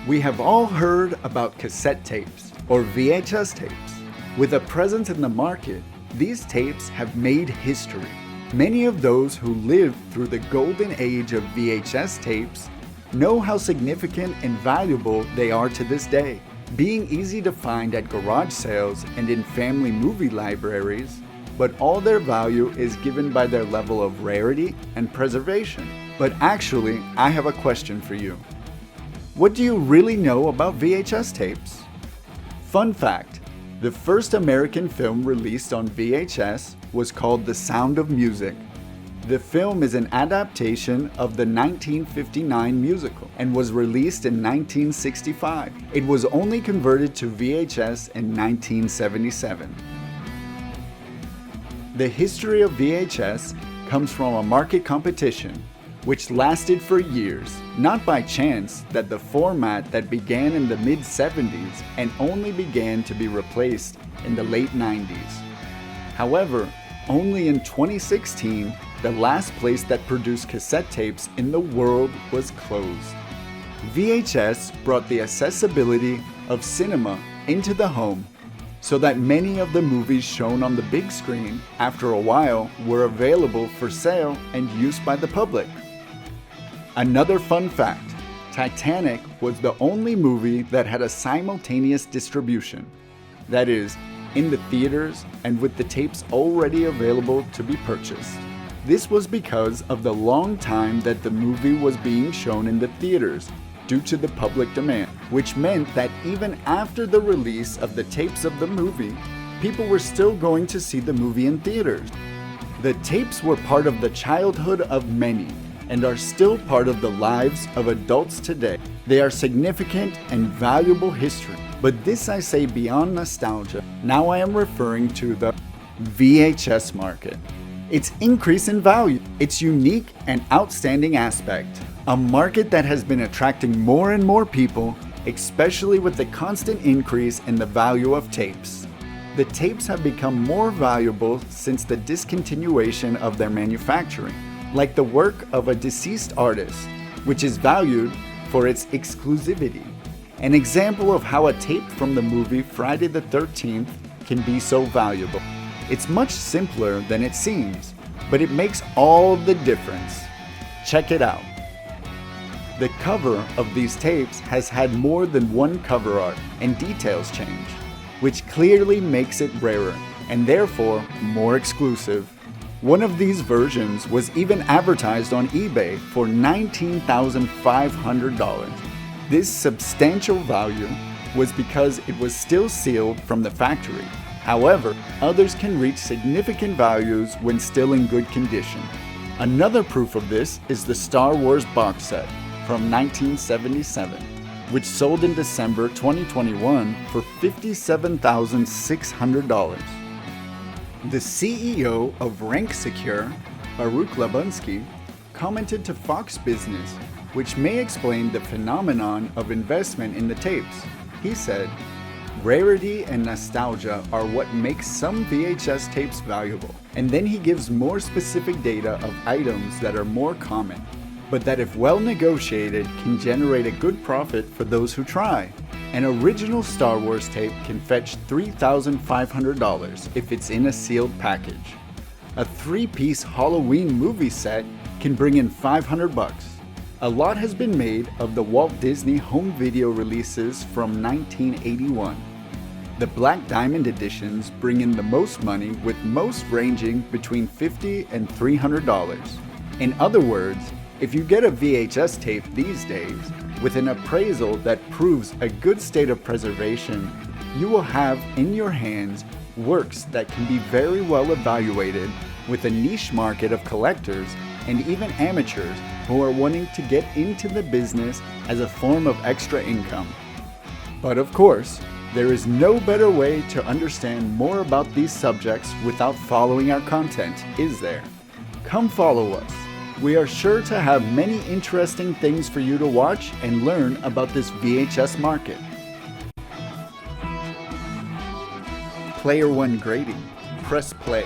We have all heard about cassette tapes, or VHS tapes. With a presence in the market, these tapes have made history. Many of those who lived through the golden age of VHS tapes know how significant and valuable they are to this day. Being easy to find at garage sales and in family movie libraries, but all their value is given by their level of rarity and preservation. But actually, I have a question for you. What do you really know about VHS tapes? Fun fact, the first American film released on VHS was called The Sound of Music. The film is an adaptation of the 1959 musical and was released in 1965. It was only converted to VHS in 1977. The history of VHS comes from a market competition which lasted for years, not by chance that the format that began in the mid-70s and only began to be replaced in the late 90s. However, only in 2016, the last place that produced cassette tapes in the world was closed. VHS brought the accessibility of cinema into the home, so that many of the movies shown on the big screen, after a while, were available for sale and use by the public. Another fun fact, Titanic was the only movie that had a simultaneous distribution. That is, in the theaters and with the tapes already available to be purchased. This was because of the long time that the movie was being shown in the theaters due to the public demand, which meant that even after the release of the tapes of the movie, people were still going to see the movie in theaters. The tapes were part of the childhood of many, and are still part of the lives of adults today. They are significant and valuable history. But this I say beyond nostalgia. Now I am referring to the VHS market. Its increase in value, its unique and outstanding aspect. A market that has been attracting more and more people, especially with the constant increase in the value of tapes. The tapes have become more valuable since the discontinuation of their manufacturing, like the work of a deceased artist, which is valued for its exclusivity. An example of how a tape from the movie Friday the 13th can be so valuable. It's much simpler than it seems, but it makes all the difference. Check it out. The cover of these tapes has had more than one cover art and details change, which clearly makes it rarer and therefore more exclusive. One of these versions was even advertised on eBay for $19,500. This substantial value was because it was still sealed from the factory. However, others can reach significant values when still in good condition. Another proof of this is the Star Wars box set from 1977, which sold in December 2021 for $57,600. The CEO of Rank Secure, Baruch Labunsky, commented to Fox Business, which may explain the phenomenon of investment in the tapes. He said, "Rarity and nostalgia are what makes some VHS tapes valuable." And then he gives more specific data of items that are more common, but that if well negotiated can generate a good profit for those who try. An original Star Wars tape can fetch $3,500 if it's in a sealed package. A 3-piece Halloween movie set can bring in $500. A lot has been made of the Walt Disney home video releases from 1981. The Black Diamond editions bring in the most money, with most ranging between $50 and $300. In other words, if you get a VHS tape these days, with an appraisal that proves a good state of preservation, you will have in your hands works that can be very well evaluated with a niche market of collectors and even amateurs who are wanting to get into the business as a form of extra income. But of course, there is no better way to understand more about these subjects without following our content, is there? Come follow us. We are sure to have many interesting things for you to watch and learn about this VHS market. Player 1 grading. Press play.